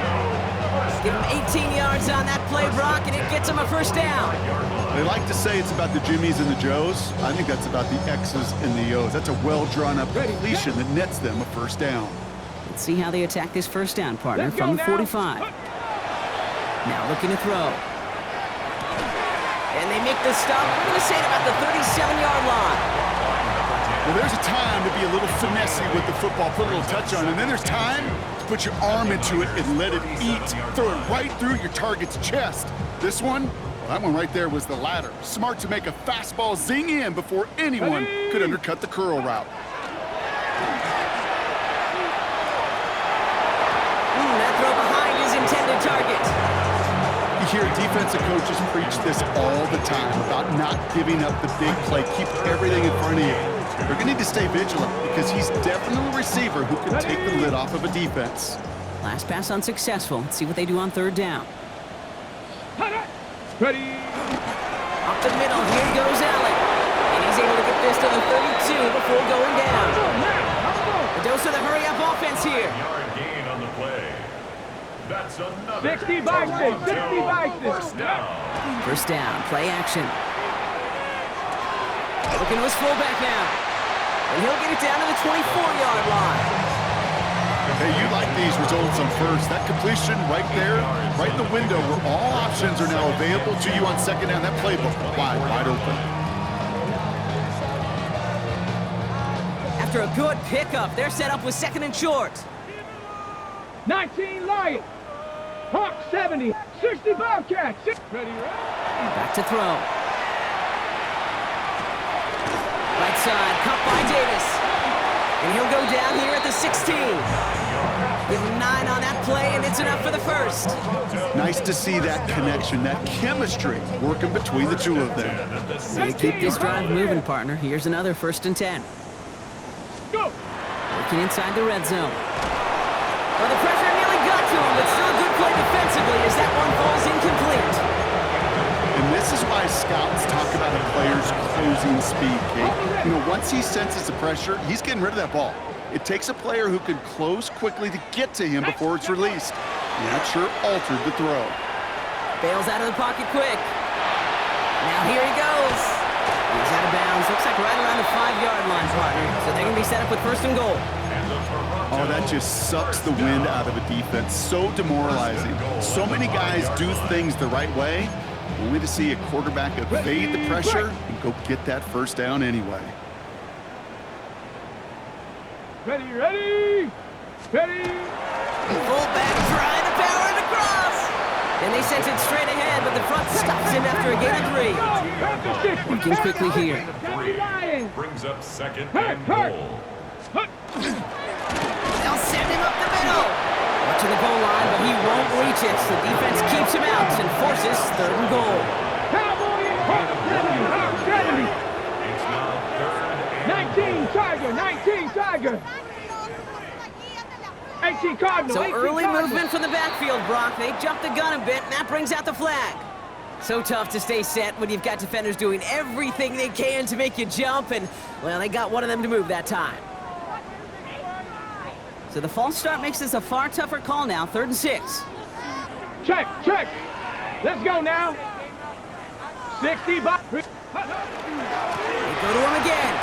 Give him 18 yards on that play, Brock, and it gets him a 1st down. They like to say it's about the Jimmies and the Joes. I think that's about the X's and the O's. That's a well-drawn-up completion that nets them a 1st down. Let's see how they attack this 1st down, partner, Let's from go the now. 45. Now looking to throw. And they make the stop, we're going to say at about the 37-yard line. Well, there's a time to be a little finessey with the football, put a little touch on it, and then there's time to put your arm into it and let it eat. Throw it right through your target's chest. This one, well, that one right there was the latter. Smart to make a fastball zing in before anyone could undercut the curl route. That throw behind his intended target. You hear defensive coaches preach this all the time about not giving up the big play. Keep everything in front of you. They're going to need to stay vigilant because he's definitely a receiver who can take the lid off of a defense. Last pass unsuccessful. Let's see what they do on 3rd down. Ready. Up the middle, here goes Allen. And he's able to get this to the 32 before going down. A dose of the hurry-up offense here. Yard gain on the play. That's another 60 by 6. 60 by 6. 1st down. 1st down, play action. Looking to his fullback now. And he'll get it down to the 24-yard line. Hey, you like these results on 1st. That completion right there, right in the window where all options are now available to you on 2nd down. That playbook wide open. After a good pickup, they're set up with 2nd and short. 19 Lions. Hawk 70. 60 Bobcats. Ready. Back to throw. Right side, caught by Davis. And he'll go down here at the 16. Give him 9 on that play, and it's enough for the 1st. Nice to see that connection, that chemistry working between the two of them. They keep this drive moving, partner. Here's another 1st and 10. Go. Working inside the red zone. Well, the pressure nearly got to him, but still a good play defensively as that one falls incomplete. And this is why scouts talk about a player's closing speed, Kate. You know, once he senses the pressure, he's getting rid of that ball. It takes a player who can close quickly to get to him before it's released. And that sure altered the throw. Bails out of the pocket quick. Now here he goes. He's out of bounds. Looks like right around the 5-yard line, partner. So they're going to be set up with 1st and goal. Oh, that just sucks the wind out of a defense. So demoralizing. So many guys do things the right way, only to see a quarterback evade the pressure and go get that 1st down anyway. Ready. Ready. Ready. Fullback trying to power it across. And they sent it straight ahead, but the front stops him after a gain of 3. Working quickly here. 3 brings up 2nd and goal. They'll send him up the middle. Up to the goal line, but he won't reach it. The defense keeps him out and forces 3rd and goal. Hawk 70. It's now 3rd and 19 Tiger. 19 Tiger. 18 Cardinal. So 18 early Cardinal. movement from the backfield, Brock. They jumped the gun a bit, and that brings out the flag. So tough to stay set when you've got defenders doing everything they can to make you jump, and, well, they got one of them to move that time. So the false start makes this a far tougher call now, 3rd and 6. Check, check. Let's go now. 60 by... They go to him again.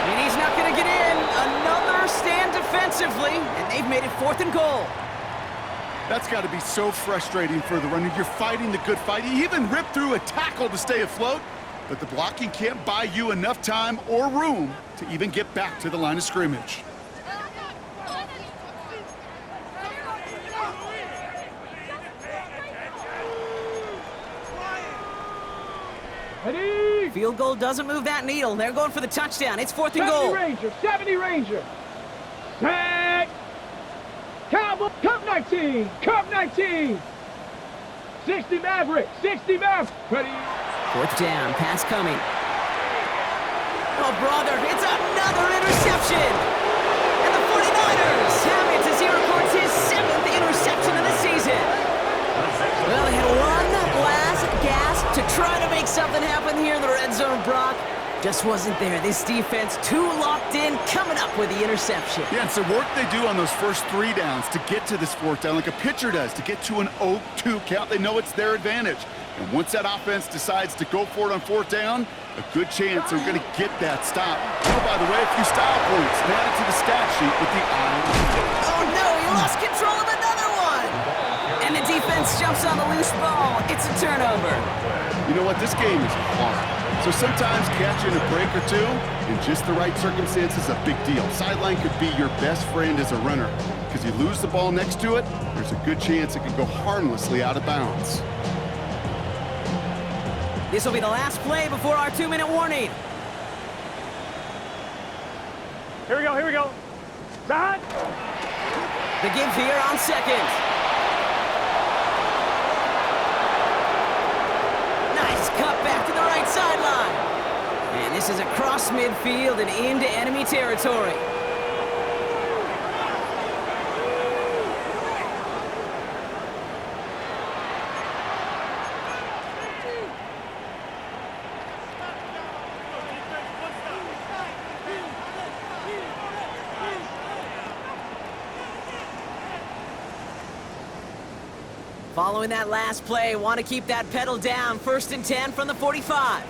And he's not going to get in. Another stand defensively, and they've made it 4th and goal. That's got to be so frustrating for the runner. You're fighting the good fight. He even ripped through a tackle to stay afloat, but the blocking can't buy you enough time or room to even get back to the line of scrimmage. Ready? Field goal doesn't move that needle. They're going for the touchdown. It's 4th and 70 goal. Ranger, 70 Ranger. Set. Cowboy, Cup 19, Cup 19. 60 Maverick, 60 Maverick. Ready? 4th down, pass coming. Oh, brother, it's another interception. And the 49ers have it as he records his 7th interception of the season. Well, they had one last gasp to try to make something happen here in the red zone, Brock. Just wasn't there. This defense too locked in, coming up with the interception. Yeah, it's the work they do on those first 3 downs to get to this 4th down, like a pitcher does, to get to an 0-2 count. They know it's their advantage. And once that offense decides to go for it on 4th down, a good chance they're going to get that stop. Oh, by the way, a few style points added to the stat sheet with the eye. Oh, no, he lost control of another one. And the defense jumps on the loose ball. It's a turnover. You know what? This game is hard. So sometimes catching a break or two in just the right circumstances is a big deal. Sideline could be your best friend as a runner, because you lose the ball next to it, there's a good chance it could go harmlessly out of bounds. This will be the last play before our 2-minute warning. Here we go, here we go. Side. The give here on 2nd. Nice cut back to the right sideline. And this is across midfield and into enemy territory. Following that last play, want to keep that pedal down. 1st and 10 from the 45.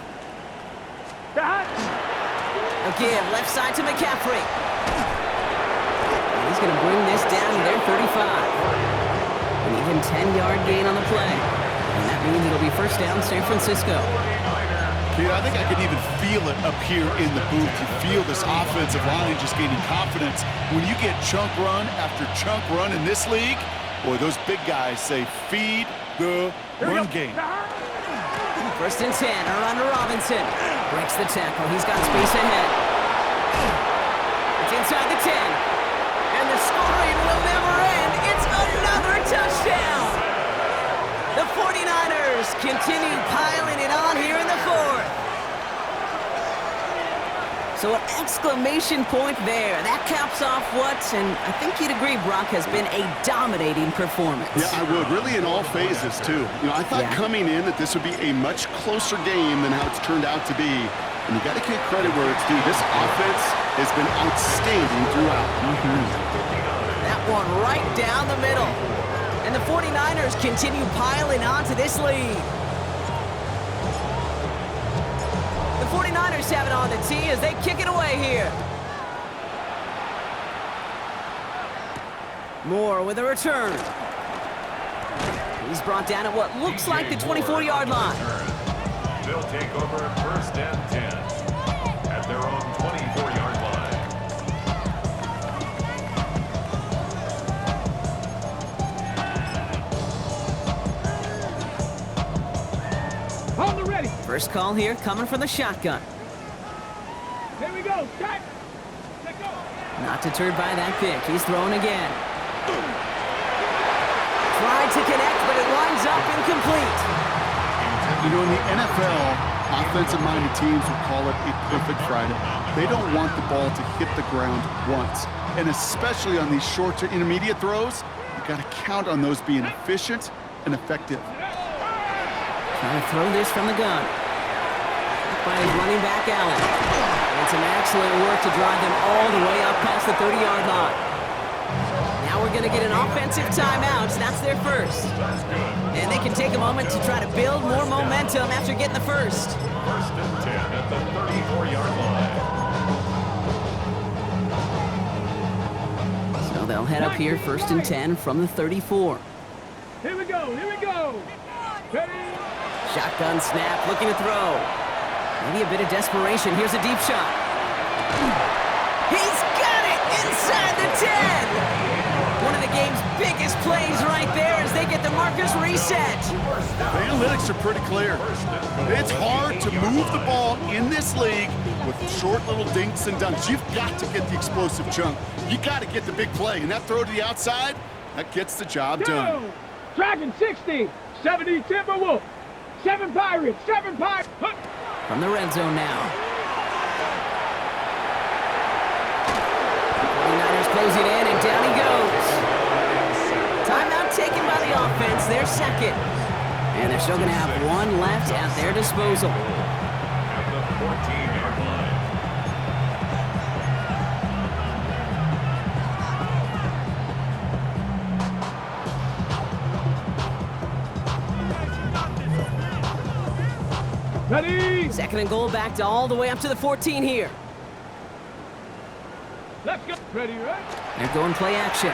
A give, left side to McCaffrey. And he's going to bring this down to their 35. An even 10-yard gain on the play. And that means it'll be 1st down San Francisco. Kid, I think I can even feel it up here in the booth. You feel this offensive line just gaining confidence. When you get chunk run after chunk run in this league, boy, those big guys say, feed the run game. 1st and 10, around to Robinson. Breaks the tackle. He's got space ahead. It's inside the 10. And the scoring will never end. It's another touchdown. The 49ers continue piling it on here in the 4th. So an exclamation point there. That caps off what, and I think you'd agree, Brock, has been a dominating performance. Yeah, I would. Really in all phases, too. You know, I thought coming in that this would be a much closer game than how it's turned out to be. And you got to give credit where it's due. This offense has been outstanding throughout. That one right down the middle. And the 49ers continue piling on to this lead. The 49ers have it on the tee as they kick it away here. Moore with a return. He's brought down at what looks like the 24-yard line. They'll take over 1st and 10 at their own 24-yard line. On the ready. First call here coming from the shotgun. Here we go. Check. Let's go. Not deterred by that pick. He's throwing again. Tried to connect, but it winds up incomplete. You know, in the NFL, offensive-minded teams would call it a perfect Friday. They don't want the ball to hit the ground once. And especially on these short to intermediate throws, you got to count on those being efficient and effective. Trying to throw this from the gun. By his running back, Allen. And some excellent work to drive them all the way up past the 30-yard line. Now we're going to get an offensive timeout. That's their first. And they can take a moment to try to build more momentum after getting the first. 1st and 10 at the 34-yard line. So they'll head up here, 1st and 10 from the 34. Here we go, here we go. Ready? Shotgun snap, looking to throw. Maybe a bit of desperation. Here's a deep shot. He's got it inside the 10. One of the game's biggest plays right there as they get the markers reset. The analytics are pretty clear. It's hard to move the ball in this league with short little dinks and dunks. You've got to get the explosive chunk. You got to get the big play. And that throw to the outside, that gets the job done. Go! Dragon 60, 70 Timberwolf, 7 Pirates, 7 Pirates. From the red zone now. 49ers closing in, and down he goes. Timeout taken by the offense, their second. And they're still going to have one left at their disposal. At the 14-yard line. Ready? 2nd and goal, backed all the way up to the 14 here. Let's go. Ready, right? They're going play action.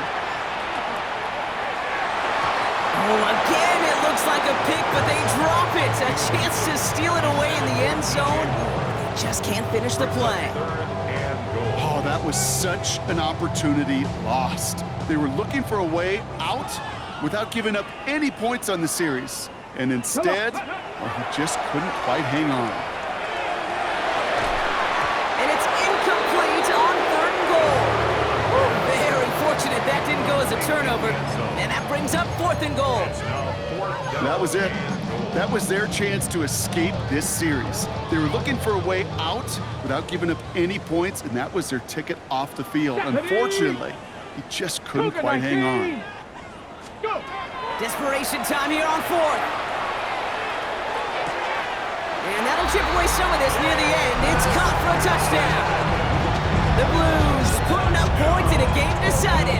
Oh, again, it looks like a pick, but they drop it. A chance to steal it away in the end zone. They just can't finish the play. 3rd and goal. Oh, that was such an opportunity lost. They were looking for a way out without giving up any points on the series. And instead, well, he just couldn't quite hang on. And it's incomplete on 3rd and goal. Ooh, very fortunate that didn't go as a turnover. And that brings up 4th and goal. It's now 4th down. That was it. That was their chance to escape this series. They were looking for a way out without giving up any points, and that was their ticket off the field. Unfortunately, he just couldn't quite hang on. Go! Desperation time here on 4th. And that'll chip away some of this near the end. It's caught for a touchdown. The Blues putting up points in a game decided.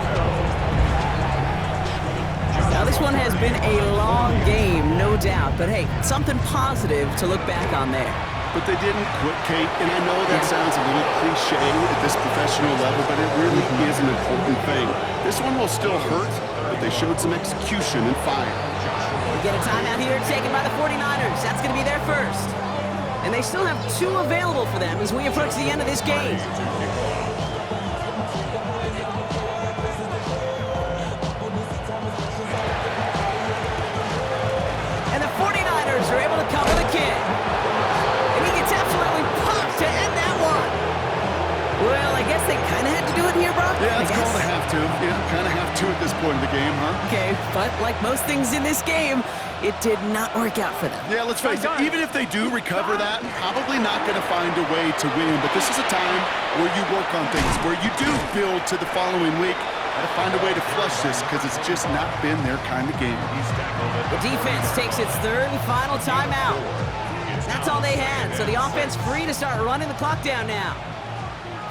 Now this one has been a long game, no doubt. But hey, something positive to look back on there. But they didn't quit, Kate, and I know that sounds a little cliche at this professional level, but it really is an important thing. This one will still hurt, but they showed some execution and fire. We get a timeout here taken by the 49ers. That's going to be their first. And they still have 2 available for them as we approach the end of this game. And the 49ers are able to cover the kid. And he gets absolutely popped to end that one. Well, I guess they kind of had to do it here, Brock. Yeah, it's I guess. called a have to. Yeah, kind of have to at this point in the game, huh? Okay, but like most things in this game, it did not work out for them. Yeah, let's face it, even if they do recover that, probably not going to find a way to win. But this is a time where you work on things, where you do build to the following week. Got to find a way to flush this because it's just not been their kind of game. The defense takes its 3rd and final timeout. That's all they had, so the offense free to start running the clock down now.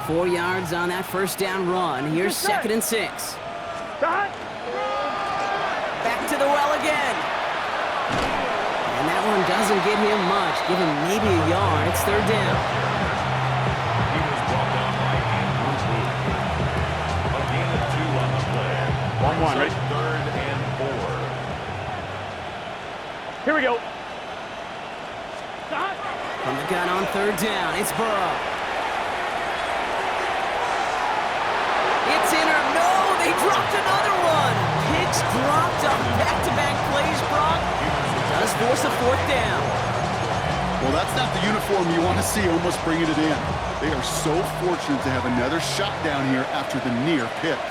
4 yards on that 1st down run. Here's 2nd and 6. Stop. Back to the well again. And that one doesn't get him much. Give him maybe a yard. It's 3rd down. He was brought down by Andrew Booth. A gain of 2 on the play. 1-1, right? 3rd and 4. Here we go. Stop. From the gun on 3rd down, it's Burrow. It's in or no, they dropped another one. Picks dropped on back-to-back plays, Brock. Does force a 4th down. Well, that's not the uniform you want to see almost bringing it in. They are so fortunate to have another shot down here after the near pick.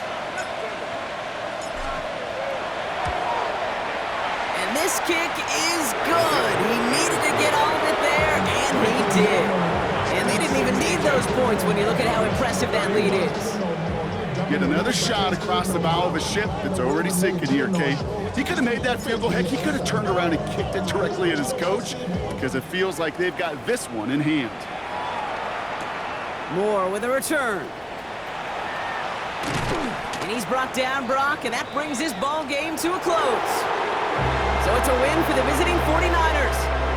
And this kick is good. He needed to get all of it there, and he did. And they didn't even need those points when you look at how impressive that lead is. Yet another shot across the bow of a ship that's already sinking here, Kate. He could have made that field goal. Heck, he could have turned around and kicked it directly at his coach because it feels like they've got this one in hand. Moore with a return. And he's brought down, Brock, and that brings his ball game to a close. So it's a win for the visiting 49ers.